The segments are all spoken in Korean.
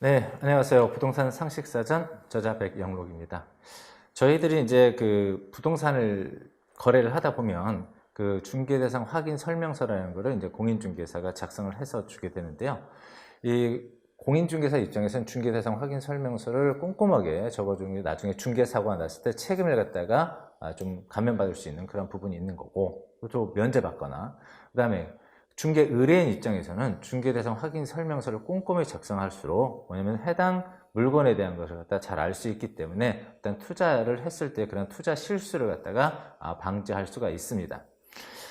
네, 안녕하세요. 부동산 상식사전 저자 백영록입니다. 저희들이 이제 그 부동산을 거래를 하다 보면 그 중개대상 확인 설명서라는 거를 이제 공인중개사가 작성을 해서 주게 되는데요. 이 공인중개사 입장에서는 중개대상 확인 설명서를 꼼꼼하게 적어주는 게 나중에 중개사고가 났을 때 책임을 갖다가 좀 감면받을 수 있는 그런 부분이 있는 거고, 또 면제받거나, 그 다음에 중개 의뢰인 입장에서는 중개대상 확인 설명서를 꼼꼼히 작성할수록, 뭐냐면 해당 물건에 대한 것을 갖다 잘 알 수 있기 때문에 일단 투자를 했을 때 그런 투자 실수를 갖다가 방지할 수가 있습니다.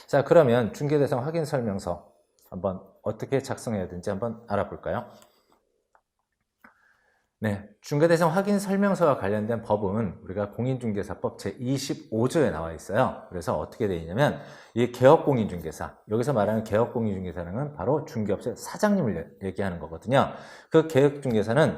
자, 그러면 중개대상 확인 설명서 한번 어떻게 작성해야 되는지 한번 알아볼까요? 네, 중개대상 확인 설명서와 관련된 법은 우리가 공인중개사법 제25조에 나와 있어요. 그래서 어떻게 되어 있냐면 이 개업공인중개사, 여기서 말하는 개업공인중개사는 바로 중개업체 사장님을 얘기하는 거거든요. 그 개업중개사는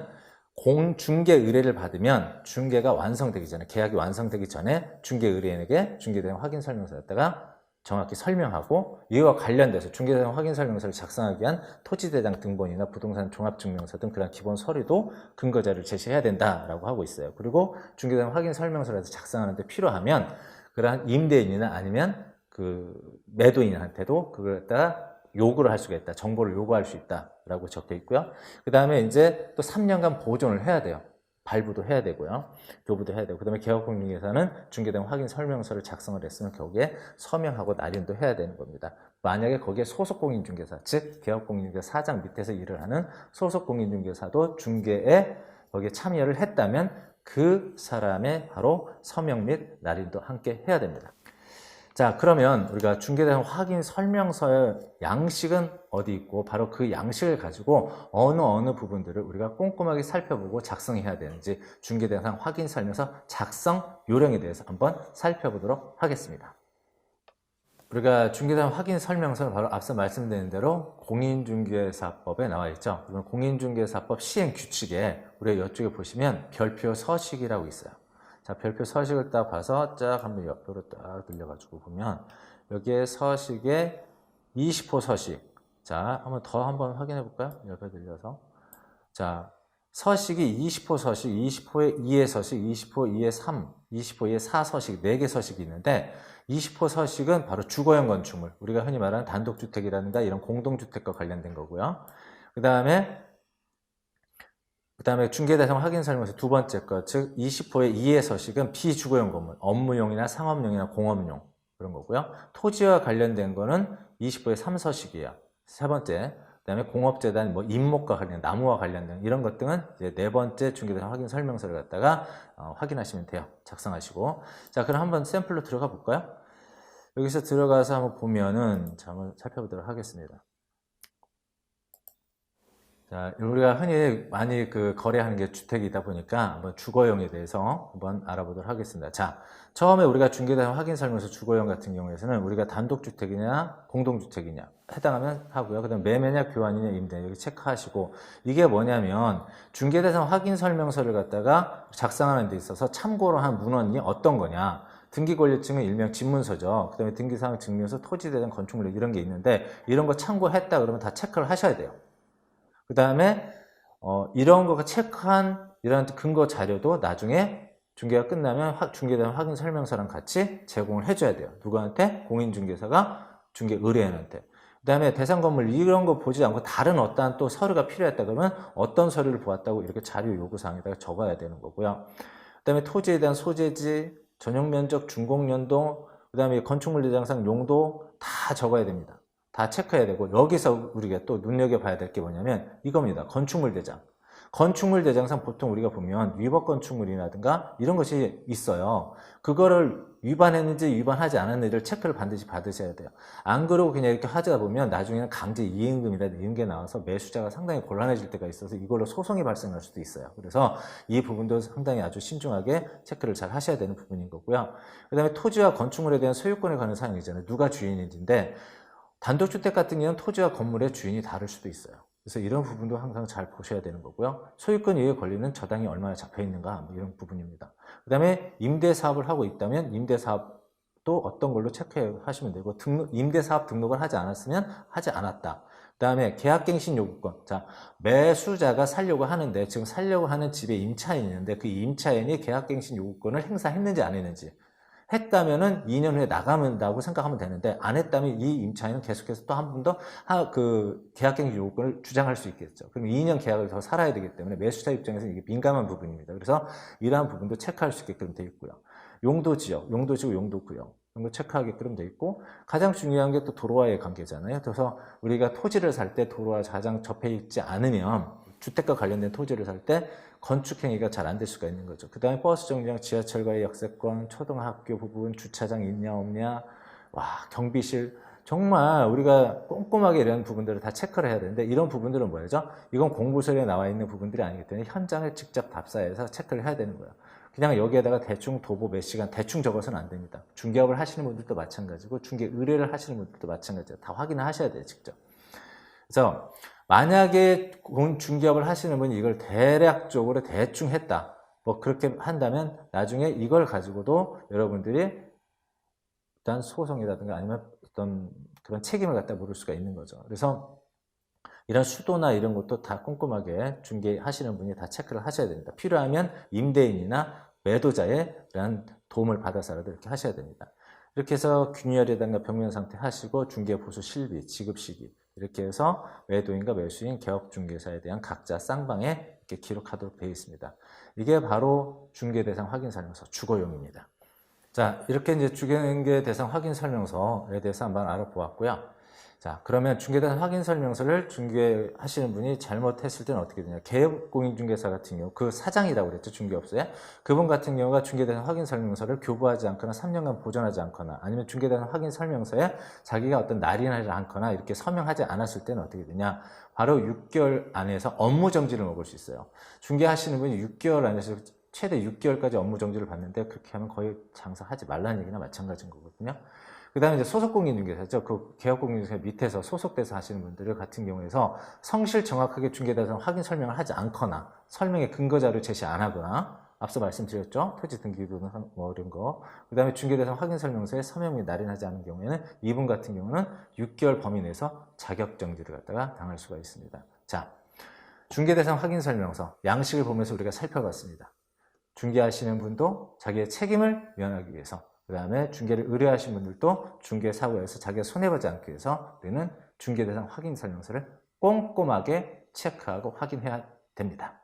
공중개 의뢰를 받으면 중개가 완성되기 전에, 계약이 완성되기 전에 중개 의뢰인에게 중개대상 확인 설명서에다가 정확히 설명하고, 이와 관련돼서 중개대상 확인 설명서를 작성하기 위한 토지대장 등본이나 부동산 종합증명서 등 그런 기본 서류도 근거자료를 제시해야 된다라고 하고 있어요. 그리고 중개대상 확인 설명서를 작성하는데 필요하면 그러한 임대인이나 아니면 그 매도인한테도 그걸 갖다가 요구를 할 수가 있다. 정보를 요구할 수 있다라고 적혀 있고요. 그 다음에 이제 또 3년간 보존을 해야 돼요. 발부도 해야 되고요. 교부도 해야 되고, 그 다음에 개업공인중개사는 중개대상 확인 설명서를 작성을 했으면 거기에 서명하고 날인도 해야 되는 겁니다. 만약에 거기에 소속공인중개사, 즉 개업공인중개사 사장 밑에서 일을 하는 소속공인중개사도 중개에 거기에 참여를 했다면 그 사람의 바로 서명 및 날인도 함께 해야 됩니다. 자, 그러면 우리가 중개대상 확인 설명서의 양식은 어디 있고, 바로 그 양식을 가지고 어느 부분들을 우리가 꼼꼼하게 살펴보고 작성해야 되는지 중개대상 확인 설명서 작성 요령에 대해서 한번 살펴보도록 하겠습니다. 우리가 중개대상 확인 설명서는 바로 앞서 말씀드린 대로 공인중개사법에 나와 있죠. 그러면 공인중개사법 시행 규칙에 우리가 이쪽에 보시면 별표 서식이라고 있어요. 자, 별표 서식을 딱 봐서 쫙 한번 옆으로 딱 늘려가지고 보면 여기에 서식에 20호 서식. 자, 한번 확인해 볼까요? 옆에 늘려서. 자, 서식이 20호 서식, 20호에 2의 서식, 20호 2의 3, 20호 2의 4 서식, 4개 서식이 있는데 20호 서식은 바로 주거용 건축물, 우리가 흔히 말하는 단독주택이라든가 이런 공동주택과 관련된 거고요. 그 다음에 중개대상 확인 설명서 두 번째 것, 즉 20호의 2의 서식은 비주거용 건물, 업무용이나 상업용이나 공업용 그런 거고요. 토지와 관련된 거는 20호의 3서식이에요. 세 번째, 그 다음에 공업재단, 임목과 관련, 나무와 관련된 이런 것 등은 이제 네 번째 중개대상 확인 설명서를 갖다가 확인하시면 돼요. 작성하시고. 자, 그럼 한번 샘플로 들어가 볼까요? 여기서 들어가서 한번 보면은, 자, 한번 살펴보도록 하겠습니다. 자, 우리가 흔히 많이 거래하는 게 주택이다 보니까 한번 주거용에 대해서 한번 알아보도록 하겠습니다. 자, 처음에 우리가 중개대상 확인 설명서 주거용 같은 경우에는 우리가 단독주택이냐 공동주택이냐 해당하면 하고요. 그 다음 매매냐 교환이냐 임대 여기 체크하시고, 이게 뭐냐면 중개대상 확인 설명서를 갖다가 작성하는 데 있어서 참고로 한 문헌이 어떤 거냐. 등기권리증은 일명 집문서죠. 그 다음에 등기사항 증명서, 토지대장 건축물 이런 게 있는데 이런 거 참고했다 그러면 다 체크를 하셔야 돼요. 그 다음에 이런 거 체크한 이런 근거 자료도 나중에 중개가 끝나면 중개대상 확인 설명서랑 같이 제공을 해줘야 돼요. 누구한테? 공인중개사가 중개 의뢰인한테. 그 다음에 대상 건물 이런 거 보지 않고 다른 어떠한 또 서류가 필요했다 그러면 어떤 서류를 보았다고 이렇게 자료 요구사항에다가 적어야 되는 거고요. 그 다음에 토지에 대한 소재지, 전용면적, 준공연도, 그 다음에 건축물 대장상 용도 다 적어야 됩니다. 다 체크해야 되고, 여기서 우리가 또 눈여겨봐야 될 게 뭐냐면 이겁니다. 건축물 대장. 건축물 대장상 보통 우리가 보면 위법 건축물이라든가 이런 것이 있어요. 그거를 위반했는지 위반하지 않았는지를 체크를 반드시 받으셔야 돼요. 안 그러고 그냥 이렇게 하다 보면 나중에는 강제 이행금이라든지 이런 게 나와서 매수자가 상당히 곤란해질 때가 있어서 이걸로 소송이 발생할 수도 있어요. 그래서 이 부분도 상당히 아주 신중하게 체크를 잘 하셔야 되는 부분인 거고요. 그 다음에 토지와 건축물에 대한 소유권에 관한 사항이잖아요. 누가 주인인지인데 단독주택 같은 경우는 토지와 건물의 주인이 다를 수도 있어요. 그래서 이런 부분도 항상 잘 보셔야 되는 거고요. 소유권 이외에 권리는 저당이 얼마나 잡혀 있는가 이런 부분입니다. 그 다음에 임대사업을 하고 있다면 임대사업도 어떤 걸로 체크하시면 되고, 임대사업 등록을 하지 않았으면 하지 않았다. 그 다음에 계약갱신 요구권. 자, 매수자가 살려고 하는데 지금 살려고 하는 집에 임차인이 있는데 그 임차인이 계약갱신 요구권을 행사했는지 안 했는지. 했다면은 2년 후에 나가면다고 생각하면 되는데 안 했다면 이 임차인은 계속해서 또 한 번 더 그 계약갱신 요구권을 주장할 수 있겠죠. 그럼 2년 계약을 더 살아야 되기 때문에 매수자 입장에서는 이게 민감한 부분입니다. 그래서 이러한 부분도 체크할 수 있게끔 되어 있고요. 용도지역, 용도지구, 용도구역 이런 거 체크하게끔 되어 있고 가장 중요한 게 또 도로와의 관계잖아요. 그래서 우리가 토지를 살 때 도로와 가장 접해 있지 않으면 주택과 관련된 토지를 살 때 건축 행위가 잘 안 될 수가 있는 거죠. 그 다음에 버스 정류장, 지하철과의 역세권, 초등학교 부분, 주차장 있냐 없냐, 와 경비실 정말 우리가 꼼꼼하게 이런 부분들을 다 체크를 해야 되는데 이런 부분들은 뭐죠? 이건 공부서에 나와 있는 부분들이 아니기 때문에 현장을 직접 답사해서 체크를 해야 되는 거예요. 그냥 여기에다가 대충 도보 몇 시간 대충 적어서는 안 됩니다. 중개업을 하시는 분들도 마찬가지고 중개 의뢰를 하시는 분들도 마찬가지예요. 다 확인을 하셔야 돼요, 직접. 그래서 만약에 중개업을 하시는 분이 이걸 대략적으로 대충 했다. 뭐 그렇게 한다면 나중에 이걸 가지고도 여러분들이 일단 소송이라든가 아니면 어떤 그런 책임을 갖다 물을 수가 있는 거죠. 그래서 이런 수도나 이런 것도 다 꼼꼼하게 중개하시는 분이 다 체크를 하셔야 됩니다. 필요하면 임대인이나 매도자의 이런 도움을 받아서라도 이렇게 하셔야 됩니다. 이렇게 해서 균열이라든가 벽면 상태 하시고 중개 보수 실비, 지급 시기 이렇게 해서 매도인과 매수인, 개업중개사에 대한 각자 쌍방에 이렇게 기록하도록 되어 있습니다. 이게 바로 중개대상 확인 설명서 주거용입니다. 자, 이렇게 이제 중개대상 확인 설명서에 대해서 한번 알아보았고요. 자, 그러면 중개대상 확인 설명서를 중개하시는 분이 잘못했을 때는 어떻게 되냐. 개업공인중개사 같은 경우, 그 사장이라고 그랬죠, 중개업소에. 그분 같은 경우가 중개대상 확인 설명서를 교부하지 않거나 3년간 보존하지 않거나 아니면 중개대상 확인 설명서에 자기가 어떤 날인하지 않거나 이렇게 서명하지 않았을 때는 어떻게 되냐. 바로 6개월 안에서 업무정지를 먹을 수 있어요. 중개하시는 분이 6개월 안에서 최대 6개월까지 업무정지를 받는데 그렇게 하면 거의 장사하지 말라는 얘기나 마찬가지인 거거든요. 그 다음에 이제 소속공인중개사죠. 그 개업공인중개사 밑에서 소속돼서 하시는 분들 같은 경우에서 성실 정확하게 중개대상 확인 설명을 하지 않거나 설명의 근거자료 제시 안 하거나 앞서 말씀드렸죠. 토지 등기부는 뭐 이런 거. 그 다음에 중개대상 확인 설명서에 서명 및 날인하지 않은 경우에는 이분 같은 경우는 6개월 범위 내에서 자격정지를 갖다가 당할 수가 있습니다. 자, 중개대상 확인 설명서 양식을 보면서 우리가 살펴봤습니다. 중개하시는 분도 자기의 책임을 면하기 위해서 그 다음에 중개를 의뢰하신 분들도 중개 사고에서 자기가 손해보지 않기 위해서 우리는 중개대상 확인 설명서를 꼼꼼하게 체크하고 확인해야 됩니다.